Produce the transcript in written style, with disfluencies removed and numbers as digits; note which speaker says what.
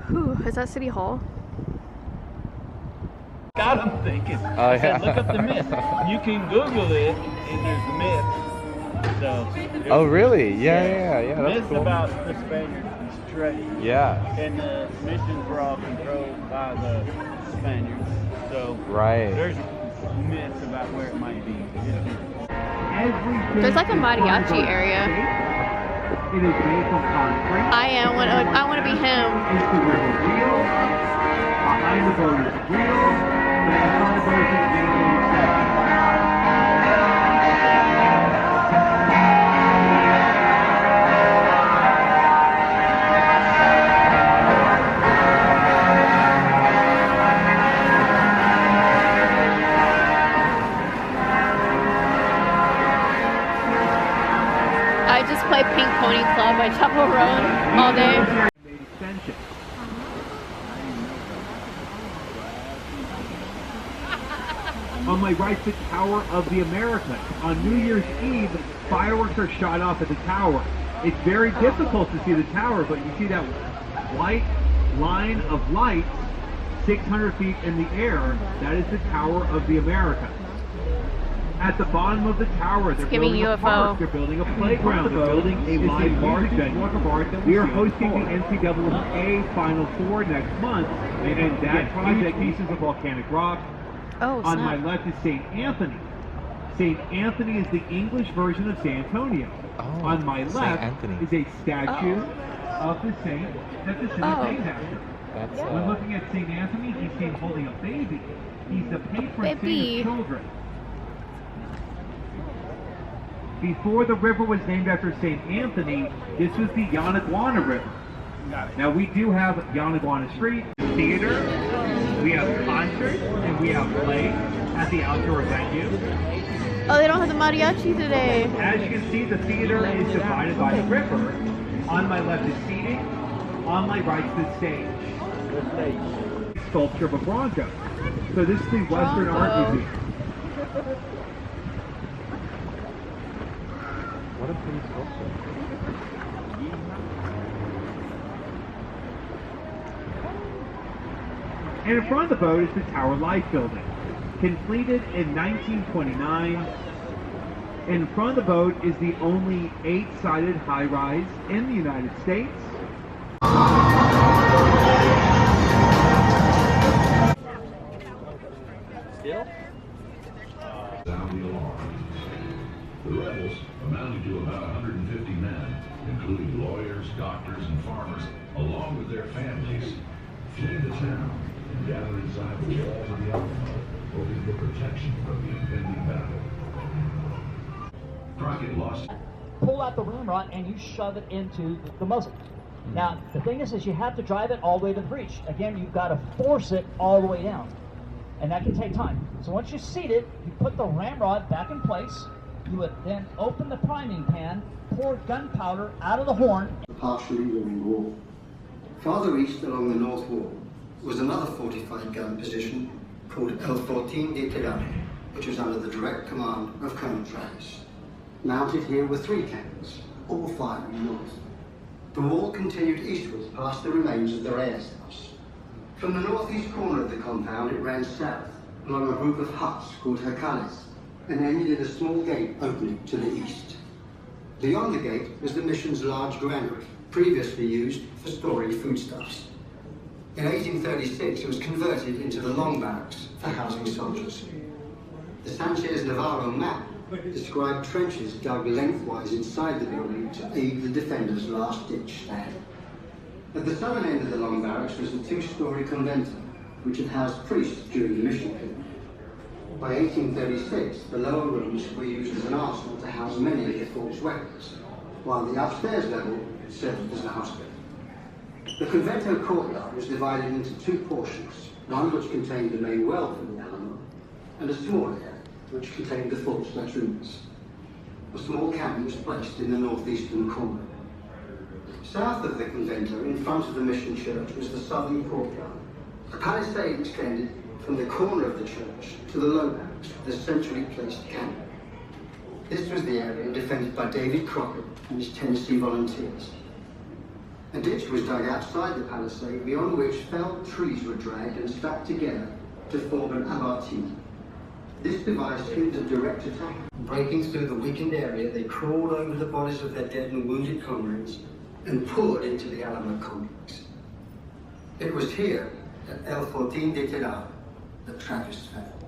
Speaker 1: Whew, is that City Hall?
Speaker 2: Got him thinking.
Speaker 3: Oh,
Speaker 2: I said,
Speaker 3: yeah.
Speaker 2: look up the myth. You can Google it, and there's myths. So.
Speaker 3: Oh, really? Yeah, that's
Speaker 2: Myths
Speaker 3: cool.
Speaker 2: about the Spaniards' trade.
Speaker 3: Yeah.
Speaker 2: And the missions were all controlled by the Spaniards. So.
Speaker 3: Right.
Speaker 2: There's myths about where it might be.
Speaker 1: There's like a mariachi area.
Speaker 4: It is made from concrete.
Speaker 1: I want to be him.
Speaker 4: Is the river real? Behind the boat is real. But in front of the boat is making exception.
Speaker 1: I just play Pink Pony Club by Chapel Roan all day.
Speaker 4: Extension. On my right, the Tower of the Americas. On New Year's Eve, fireworks are shot off at the tower. It's very difficult to see the tower, but you see that white line of lights 600 feet in the air. That is the Tower of the Americas. At the bottom of the tower, they're
Speaker 1: giving
Speaker 4: building a
Speaker 1: UFO.
Speaker 4: park, they're building a playground, they're building a live music venue. We are hosting the NCAA Final Four next month, and that project uses of volcanic rock.
Speaker 1: Oh,
Speaker 4: On my
Speaker 1: snap.
Speaker 4: left is St. Anthony. St. Anthony is the English version of San Antonio.
Speaker 3: Oh,
Speaker 4: On my
Speaker 3: St.
Speaker 4: left
Speaker 3: Anthony.
Speaker 4: is a statue of the saint that the city
Speaker 1: Oh.
Speaker 4: named after.
Speaker 3: That's
Speaker 4: When looking at St. Anthony, he's seen holding a baby. He's the patron saint
Speaker 1: Baby.
Speaker 4: of children. Before the river was named after St. Anthony, this was the Yanaguana River. Now we do have Yanaguana Street, theater, we have concerts, and we have plays at the outdoor venue.
Speaker 1: Oh, they don't have the mariachi today.
Speaker 4: As you can see, the theater is divided by the river. On my left is seating, on my right is the stage. Sculpture of a Bronco. So this is the Western Art
Speaker 1: Bronco.
Speaker 4: Museum.
Speaker 3: What a pretty sculpture.
Speaker 4: And in front of the boat is the Tower Life building, completed in 1929. In front of the boat is the only 8-sided high-rise in the United States.
Speaker 2: Still?
Speaker 5: Sound the alarm. The rebels, amounting to about 150 men, including lawyers, doctors, and farmers, along with their families, flee the town and gather inside the walls of the Alamo, hoping for protection from the impending battle. Crockett lost.
Speaker 6: Pull out the ramrod and you shove it into the muzzle. Now, the thing is you have to drive it all the way to the breech. Again, you've got to force it all the way down. And that can take time. So once you seat it, you put the ramrod back in place. You would then open the priming pan, pour gunpowder out of the horn.
Speaker 7: Partially ruined wall. Farther east along the north wall was another fortified gun position called El Fortín de Tirano, which was under the direct command of Colonel Travis. Mounted here were 3 cannons, all firing north. The wall continued eastward past the remains of the Reyes house. From the northeast corner of the compound it ran south along a group of huts called Jacales and ended in a small gate opening to the east. Beyond the gate was the mission's large granary, previously used for storing foodstuffs. In 1836 it was converted into the long barracks for housing soldiers. The Sanchez Navarro map described trenches dug lengthwise inside the building to aid the defenders' last-ditch stand. At the southern end of the long barracks was the 2-story convento, which had housed priests during the mission period. By 1836, the lower rooms were used as an arsenal to house many of the fort's weapons, while the upstairs level served as a hospital. The convento courtyard was divided into 2 portions, one which contained the main well from the Alamo, and a small area which contained the fort's latrines. A small cabin was placed in the northeastern corner. South of the convento, in front of the mission church, was the southern courtyard. A palisade extended from the corner of the church to the low barracks with a centrally placed cannon. This was the area defended by David Crockett and his Tennessee volunteers. A ditch was dug outside the palisade, beyond which felled trees were dragged and stacked together to form an abattis. This device hindered direct attack. Breaking through the weakened area, they crawled over the bodies of their dead and wounded comrades and poured into the Alamo complex. It was here, at El Fortín de Terral, that Travis fell.